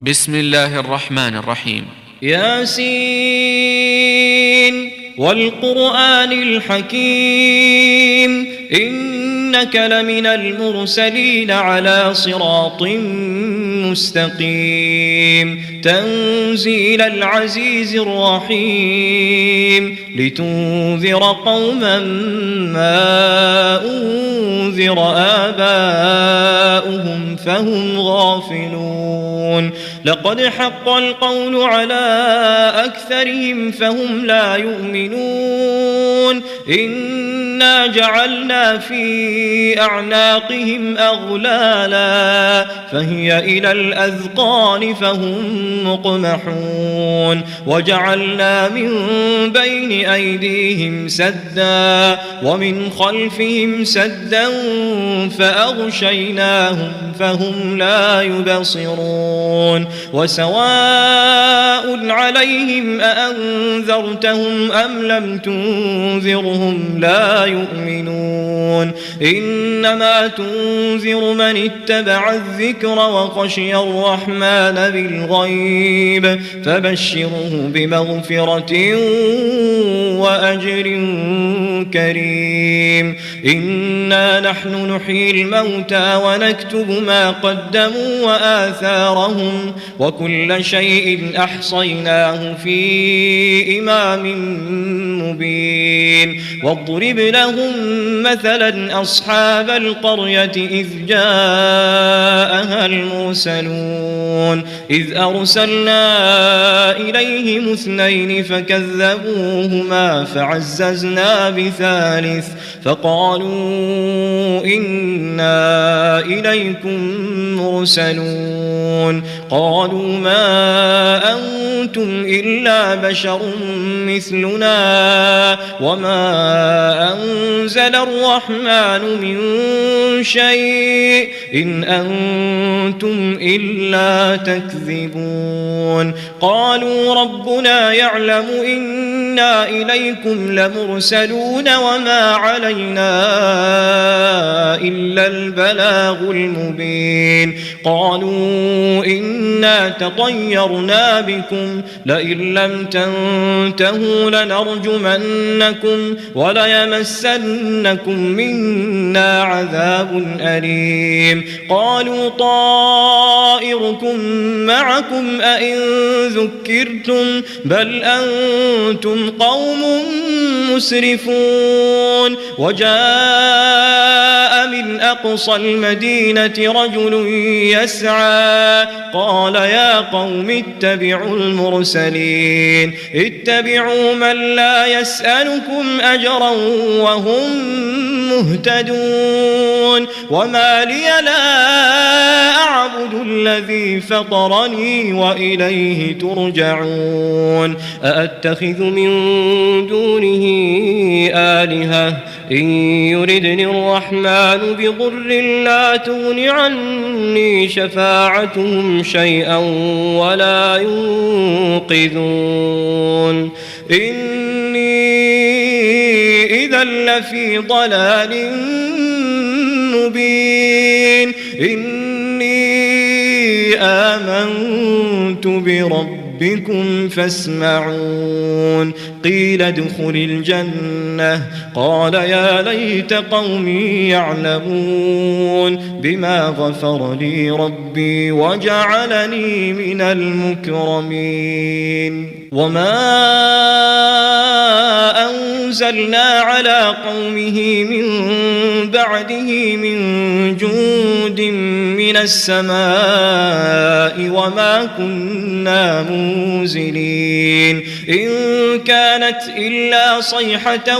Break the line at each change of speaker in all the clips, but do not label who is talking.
بسم الله الرحمن الرحيم.
ياسين والقرآن الحكيم إنك لمن المرسلين على صراط مستقيم تنزيل العزيز الرحيم لتنذر قوما ما أنذر آباؤهم فهم غافلون لقد حق القول على أكثرهم فهم لا يؤمنون إنا جعلنا في أعناقهم أغلالا فهي إلى الأذقان فهم مقمحون وجعلنا من بين أيديهم سدا ومن خلفهم سدا فأغشيناهم فهم لا يبصرون وسواء عليهم أأنذرتهم أم لم تنذرهم لا يؤمنون إنما تنذر من اتبع الذكر وخشي الرحمن بالغيب فبشره بمغفرة وأجر كريم إنا نحن نحيي الموتى ونكتب ما قدموا وآثارهم وكل شيء أحصيناه في إمام مبين واضرب لهم مثلا أصحاب القرية إذ جاءها المرسلون إذ أرسلنا إليهم اثنين فكذبوهما فعززنا بثالث فقالوا إنا إليكم مرسلون قالوا ما أنتم إلا بشر مثلنا وما أنزل الرحمن من شيء إن أنتم إلا تكذبون قالوا ربنا يعلم إنا إليكم لمرسلون وما علينا إلا البلاغ المبين قالوا إنا تطيرنا بكم لئن لم تنتهوا لنرجمنكم وليمسنكم منا عذاب أليم قالوا طائركم معكم أئن ذكرتم بل أنتم قوم مسرفون وجاء من أقصى المدينة رجل يسعى قال يا قوم اتبعوا المرسلين اتبعوا من لا يسألكم أجرا وهم مهتدون وما لي لا أعبد الذي فطرني وإليه ترجعون أأتخذ من دونه آلهة إن يردني الرحمن بضر لا تغن عني شفاعتهم شيئا ولا ينقذون إني إذا لفي ضلال مبين إني آمنت بربكم فاسمعون قيل ادخل الجنة قال يا ليت قومي يعلمون بما غفر لي ربي وجعلني من المكرمين وما أنزلنا على قومه من بعده من جند من السماء وما كنا منزلين إن كانت إلا صيحة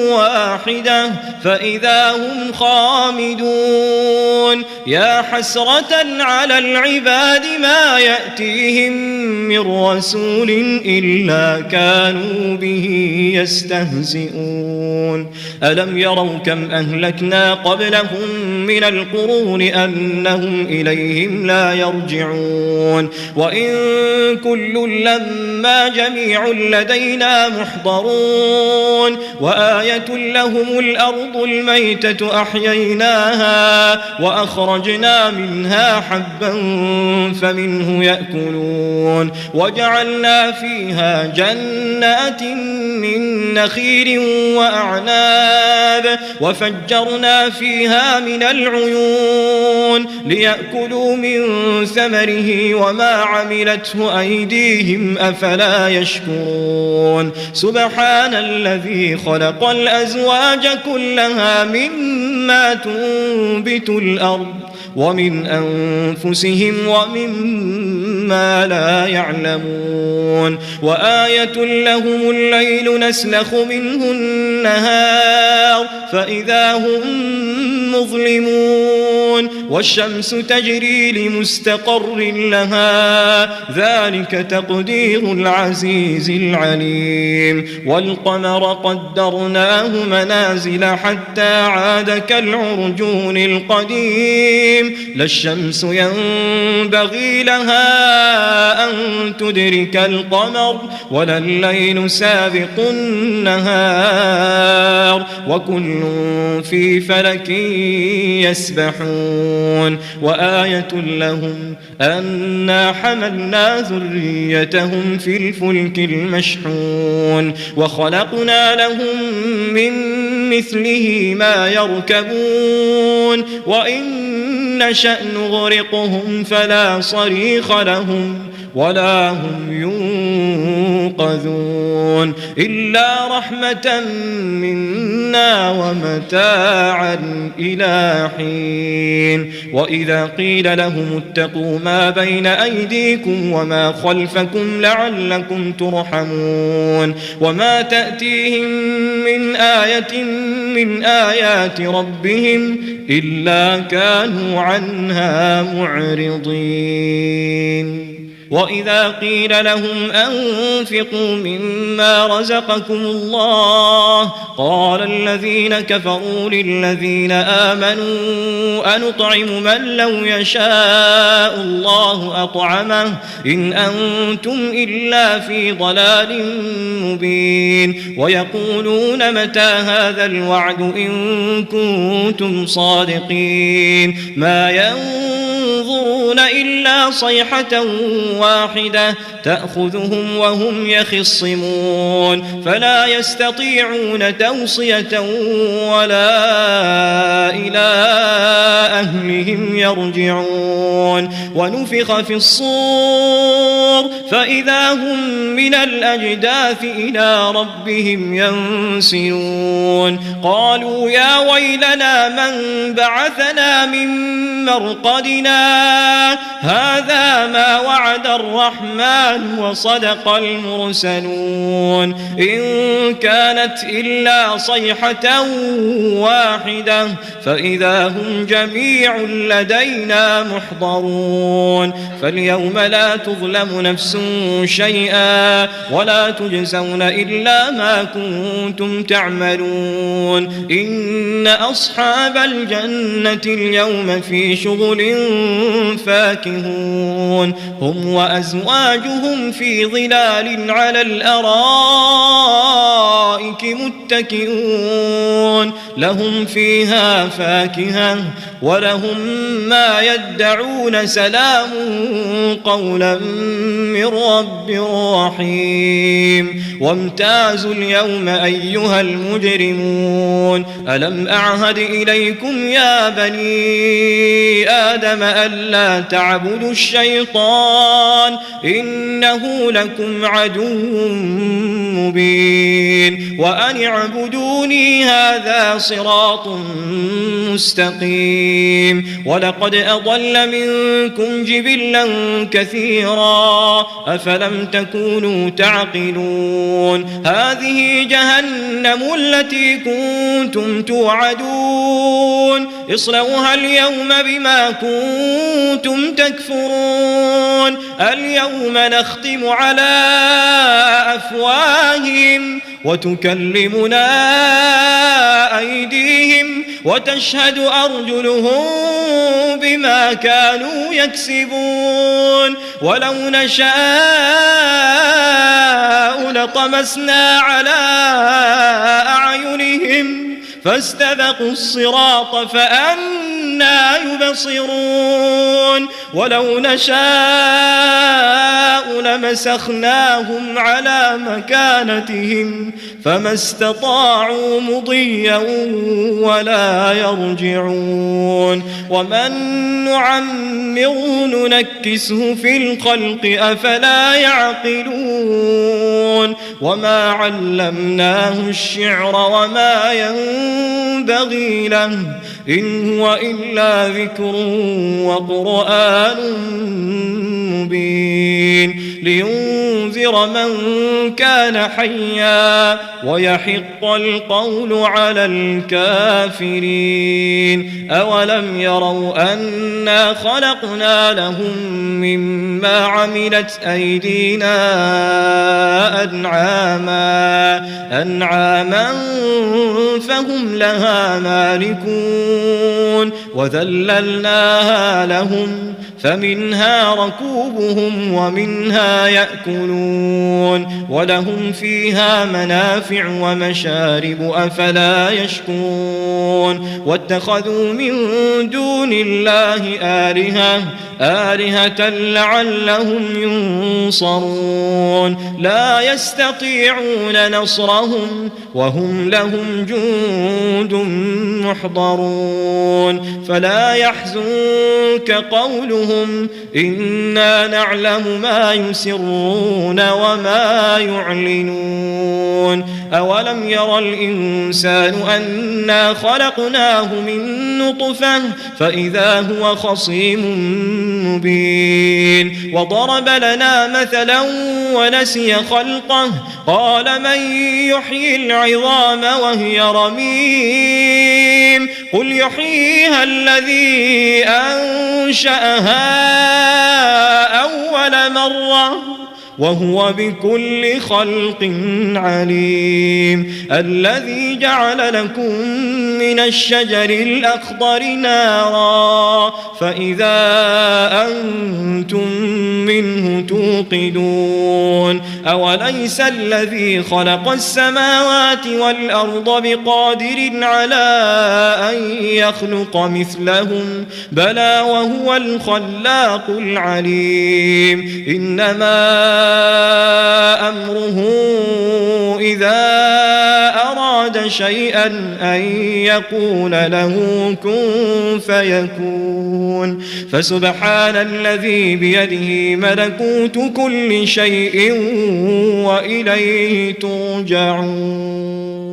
واحدة فإذا هم خامدون يا حسرة على العباد ما يأتيهم من رسول إلا كانوا به يستهزئون ألم يروا كم أهلكنا قبلهم من القرون أنهم فهم إليهم لا يرجعون وإن كل لما جميع لدينا محضرون وآية لهم الأرض الميتة أحييناها وأخرجنا منها حبا فمنه يأكلون وجعلنا فيها جنات من نخيل وأعناب وفجرنا فيها من العيون ليأكلوا من ثمره وما عملته أيديهم أفلا يشكرون سبحان الذي خلق الأزواج كلها مما تنبت الأرض ومن أنفسهم ومما لا يعلمون وآية لهم الليل نسلخ منه النهار فإذا هم مظلمون والشمس تجري لمستقر لها ذلك تقدير العزيز العليم والقمر قدرناه منازل حتى عاد كالعرجون القديم لا الشمس ينبغي لها أن تدرك القمر ولا الليل سابق النهار وكل في فلك يسبحون وآية لهم أنا حملنا ذريتهم في الفلك المشحون وخلقنا لهم من مثله ما يركبون وإن نشأ نغرقهم فلا صريخ لهم ولا هم ينقذون إلا رحمة منا ومتاعا إلى حين وإذا قيل لهم اتقوا ما بين أيديكم وما خلفكم لعلكم ترحمون وما تأتيهم من آية من آيات ربهم إلا كانوا عنها معرضين وإذا قيل لهم أنفقوا مما رزقكم الله قال الذين كفروا للذين آمنوا أنطعم من لو يشاء الله أطعمه إن أنتم إلا في ضلال مبين ويقولون متى هذا الوعد إن كنتم صادقين ما ينظرون إلا صيحة واحدة تأخذهم وهم يخصمون فلا يستطيعون توصية ولا إلى أهلهم يرجعون ونفخ في الصور فإذا هم من الأجداث إلى ربهم ينسلون قالوا يا ويلنا من بعثنا من مرقدنا هذا ما وعد الرحمن وصدق المرسلون إن كانت إلا صيحة واحدة فإذا هم جميع لدينا محضرون فاليوم لا تظلم نفس شيئا ولا تجزون إلا ما كنتم تعملون إن أصحاب الجنة اليوم في شغل فاكهون هم وأزواجهم في ظلال على الأرائك متكئون لهم فيها فاكهة ولهم ما يدعون سلام قولا من رب رحيم وامتازوا اليوم أيها المجرمون ألم أعهد إليكم يا بني آدم ألا تعبدوا الشيطان إنه لكم عدو مبين وأن اعبدوني هذا صراط مستقيم ولقد أضل منكم جبلا كثيرا أفلم تكونوا تعقلون هذه جهنم التي كنتم توعدون اصلوها اليوم بما كنتم تكفرون اليوم نختم على أفواههم وتكلمنا أيديهم وتشهد أرجلهم بما كانوا يكسبون ولو نشاء لطمسنا على أعينهم فاستبقوا الصراط فأنى يبصرون ولو نشاء لمسخناهم على مكانتهم فما استطاعوا مضيا ولا يرجعون ومن نعمره ننكسه في الخلق أفلا يعقلون وما علمناه الشعر وما ينبغي له إن هو إلا ذكر وقرآن مبين لينذر من كان حيا ويحق القول على الكافرين أولم يروا أنا خلقنا لهم مما عملت أيدينا أنعاما فهم لها مالكون وذللناها لهم فمنها ركوبهم ومنها يأكلون ولهم فيها منافع ومشارب أفلا يشكرون واتخذوا من دون الله آلهة لعلهم ينصرون لا يستطيعون نصرهم وهم لهم جند محضرون فلا يحزنك قولهم إنا نعلم ما يسرون وما يعلنون أولم ير الإنسان أنا خلقناه من نطفة فإذا هو خصيم مبين وضرب لنا مثلا ونسي خلقه قال من يحيي العظام وهي رميم قل يحييها الذي أنشأها أول مرة وهو بكل خلق عليم الذي جعل لكم من الشجر الأخضر نارا فإذا أنتم منه توقدون أوليس الذي خلق السماوات والأرض بقادر على أن يخلق مثلهم بلى وهو الخلاق العليم إنما أمره إذا أراد شيئا أن يقول له كن فيكون فسبحان الذي بيده ملكوت كل شيء وإليه ترجعون.